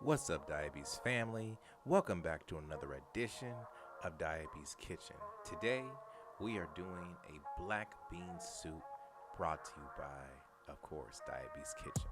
What's up, DiaBEAST family? Welcome back to another edition of DiaBEAST Kitchen. Today, we are doing a black bean soup brought to you by, of course, DiaBEAST Kitchen.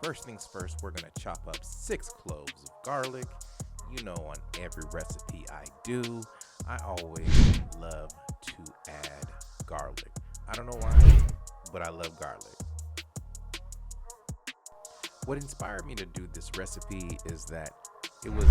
First things first, we're going to chop up 6 cloves of garlic. You know, on every recipe I do, I always love to add garlic. I don't know why, but I love garlic. What inspired me to do this recipe is that it was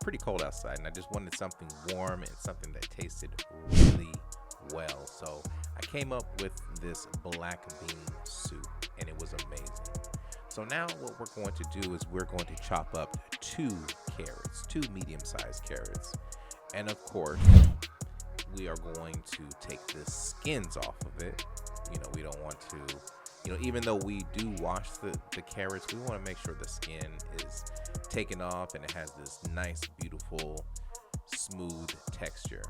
pretty cold outside and I just wanted something warm and something that tasted really well. So I came up with this black bean soup and it was amazing. So now what we're going to do is we're going to chop up 2 carrots, 2 medium-sized carrots. And of course, we are going to take the skins off of it. You know, we don't want to, even though we do wash the carrots, we want to make sure the skin is taken off and it has this nice, beautiful, smooth texture.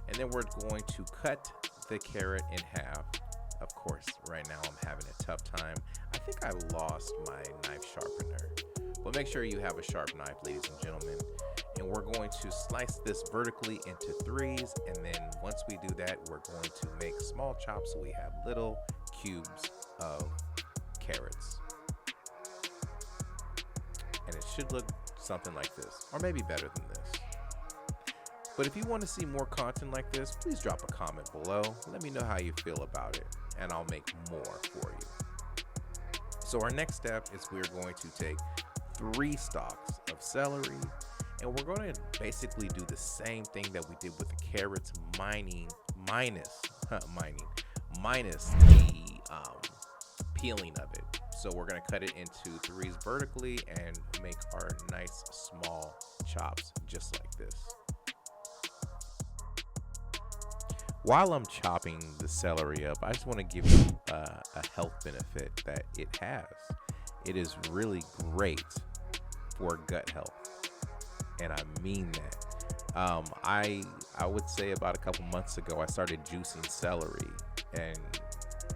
And then we're going to cut the carrot in half. Of course, right now I'm having a tough time. I think I lost my knife sharpener. But make sure you have a sharp knife, ladies and gentlemen. And we're going to slice this vertically into 3s. And then once we do that, we're going to make small chops so we have little cubes of carrots. And it should look something like this, or maybe better than this. But if you want to see more content like this, please drop a comment below. Let me know how you feel about it, and I'll make more for you. So our next step is we're going to take 3 stalks of celery, and we're going to basically do the same thing that we did with the carrots, minus the peeling of it. So we're going to cut it into 3s vertically and make our nice small chops just like this. While I'm chopping the celery up, I just want to give you a health benefit that it has. It is really great for gut health, and I mean that. I would say about a couple months ago, I started juicing celery, and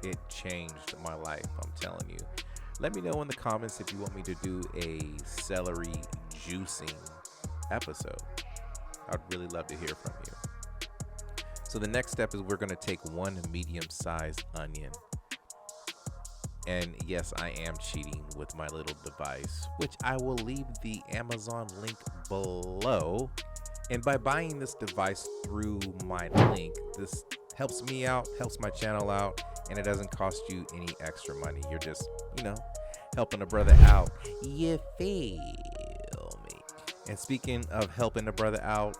it changed my life, I'm telling you. Let me know in the comments if you want me to do a celery juicing episode. I'd really love to hear from you. So the next step is we're going to take 1 medium-sized onion. And yes, I am cheating with my little device, which I will leave the Amazon link below. And by buying this device through my link, this helps me out, helps my channel out, and it doesn't cost you any extra money. You're just, helping a brother out. You feel me? And speaking of helping a brother out,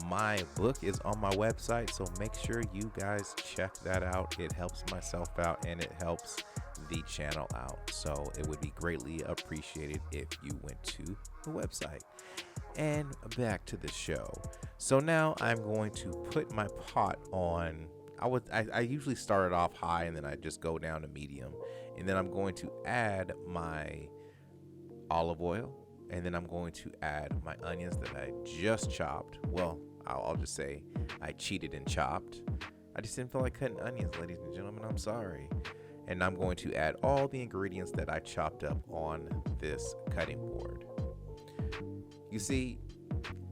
my book is on my website, so make sure you guys check that out. It helps myself out and it helps the channel out. So it would be greatly appreciated if you went to the website. And back to the show. So now I'm going to put my pot on. I usually start it off high and then I just go down to medium. And then I'm going to add my olive oil. And then I'm going to add my onions that I just chopped. Well, I'll just say I cheated and chopped. I just didn't feel like cutting onions, ladies and gentlemen. I'm sorry. And I'm going to add all the ingredients that I chopped up on this cutting board. You see,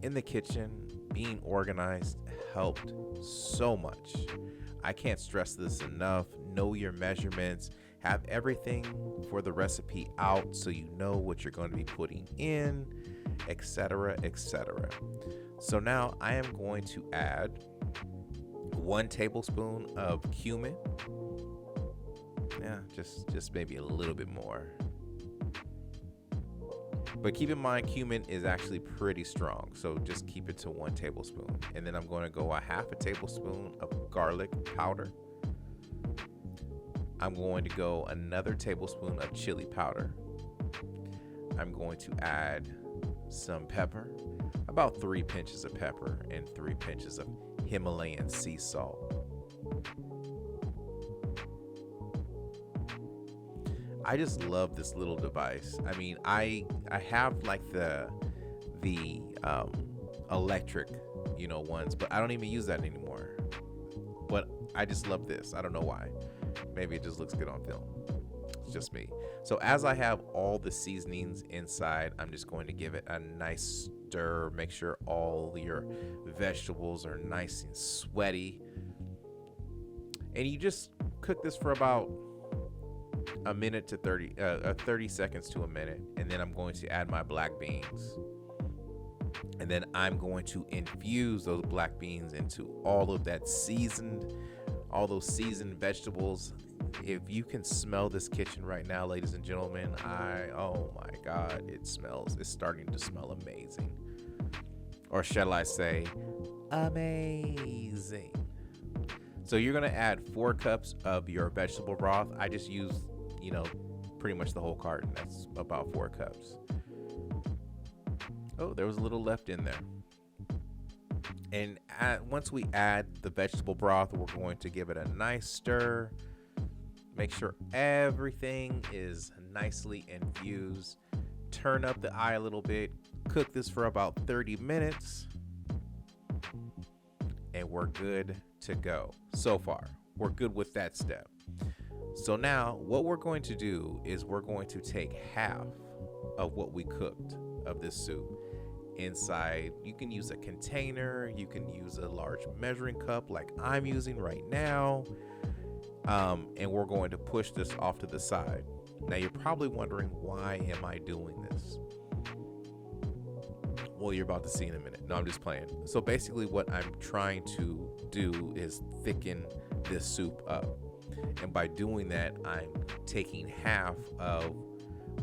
in the kitchen, being organized helped so much. I can't stress this enough. Know your measurements. Have everything for the recipe out so you know what you're going to be putting in, etc., etc. So now I am going to add 1 tablespoon of cumin. Yeah, just maybe a little bit more. But keep in mind, cumin is actually pretty strong, so just keep it to 1 tablespoon. And then I'm going to go a 1/2 tablespoon of garlic powder. I'm going to go another tablespoon of chili powder. I'm going to add some pepper, about 3 pinches of pepper and 3 pinches of Himalayan sea salt. I just love this little device. I mean, I have like the electric, ones, but I don't even use that anymore. But I just love this. I don't know why. Maybe it just looks good on film. It's just me. So as I have all the seasonings inside, I'm just going to give it a nice stir. Make sure all your vegetables are nice and sweaty. And you just cook this for about a minute to 30 seconds to a minute. And then I'm going to add my black beans. And then I'm going to infuse those black beans into all of that all those seasoned vegetables. If you can smell this kitchen right now, ladies and gentlemen, oh my God, it's starting to smell amazing. Or shall I say, amazing. So you're gonna add 4 cups of your vegetable broth. I just used, pretty much the whole carton. That's about 4 cups. Oh, there was a little left in there. And once we add the vegetable broth, we're going to give it a nice stir. Make sure everything is nicely infused. Turn up the eye a little bit. Cook this for about 30 minutes. And we're good to go. So far, we're good with that step. So now what we're going to do is we're going to take half of what we cooked of this soup inside. You can use a container, you can use a large measuring cup like I'm using right now, and we're going to push this off to the side. Now you're probably wondering, why am I doing this? Well, you're about to see in a minute. No, I'm just playing. So basically what I'm trying to do is thicken this soup up, and by doing that, I'm taking half of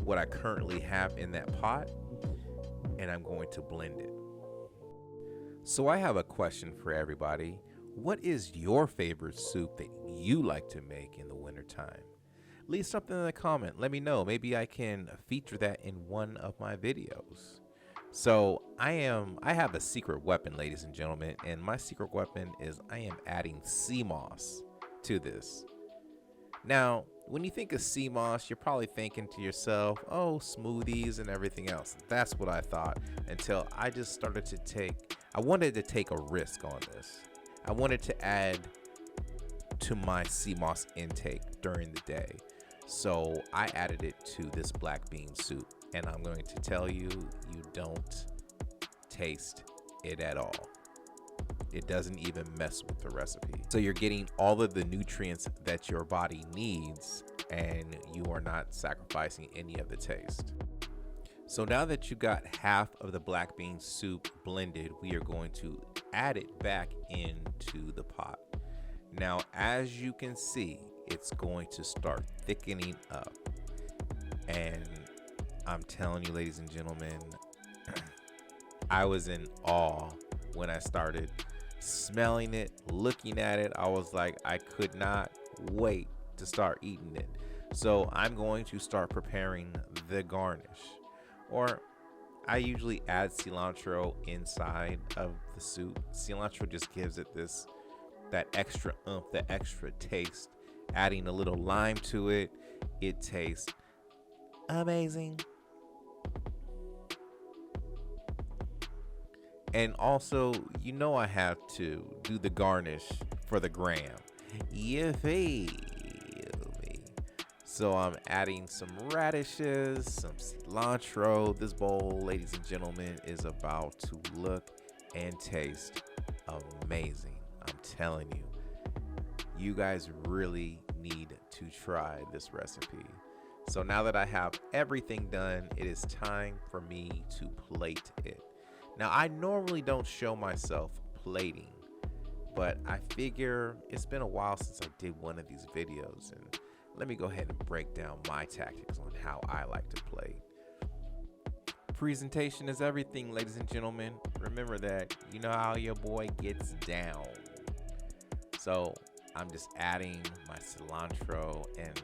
what I currently have in that pot, and I'm going to blend it. So I have a question for everybody. What is your favorite soup that you like to make in the wintertime? Leave something in the comment. Let me know. Maybe I can feature that in one of my videos. So I have a secret weapon, ladies and gentlemen, and my secret weapon is I am adding sea moss to this. Now, when you think of sea moss, you're probably thinking to yourself, oh, smoothies and everything else. That's what I thought until I just started to I wanted to take a risk on this. I wanted to add to my sea moss intake during the day. So I added it to this black bean soup, and I'm going to tell you, you don't taste it at all. It doesn't even mess with the recipe. So you're getting all of the nutrients that your body needs, and you are not sacrificing any of the taste. So now that you got half of the black bean soup blended, we are going to add it back into the pot. Now, as you can see, it's going to start thickening up. And I'm telling you, ladies and gentlemen, I was in awe when I started smelling it, looking at it. I was like, I could not wait to start eating it. So I'm going to start preparing the garnish. Or I usually add cilantro inside of the soup. Cilantro just gives it that extra oomph, that extra taste. Adding a little lime to it, it tastes amazing. And also, I have to do the garnish for the gram. You feel me? So I'm adding some radishes, some cilantro. This bowl, ladies and gentlemen, is about to look and taste amazing. I'm telling you, you guys really need to try this recipe. So now that I have everything done, it is time for me to plate it. Now, I normally don't show myself plating, but I figure it's been a while since I did one of these videos, and let me go ahead and break down my tactics on how I like to plate. Presentation is everything, ladies and gentlemen. Remember that. You know how your boy gets down. So I'm just adding my cilantro, and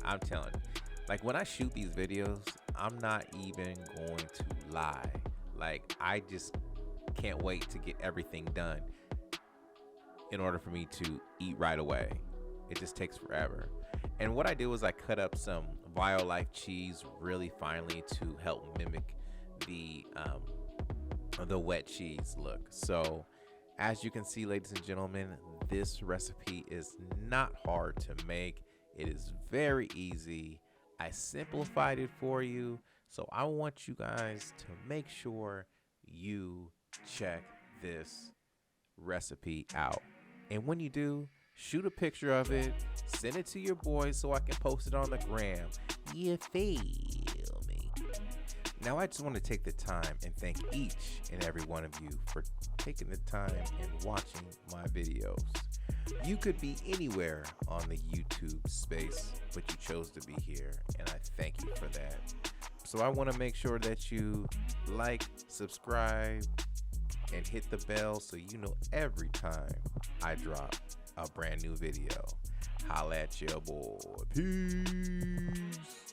I'm telling you, like when I shoot these videos, I'm not even going to lie. Like, I just can't wait to get everything done in order for me to eat right away. It just takes forever. And what I do is I cut up some Violife cheese really finely to help mimic the wet cheese look. So as you can see, ladies and gentlemen, this recipe is not hard to make. It is very easy. I simplified it for you. So I want you guys to make sure you check this recipe out. And when you do, shoot a picture of it, send it to your boys so I can post it on the gram. You feel me? Now I just want to take the time and thank each and every one of you for taking the time and watching my videos. You could be anywhere on the YouTube space, but you chose to be here, and I thank you for that. So I want to make sure that you like, subscribe, and hit the bell so you know every time I drop a brand new video. Holla at your boy. Peace.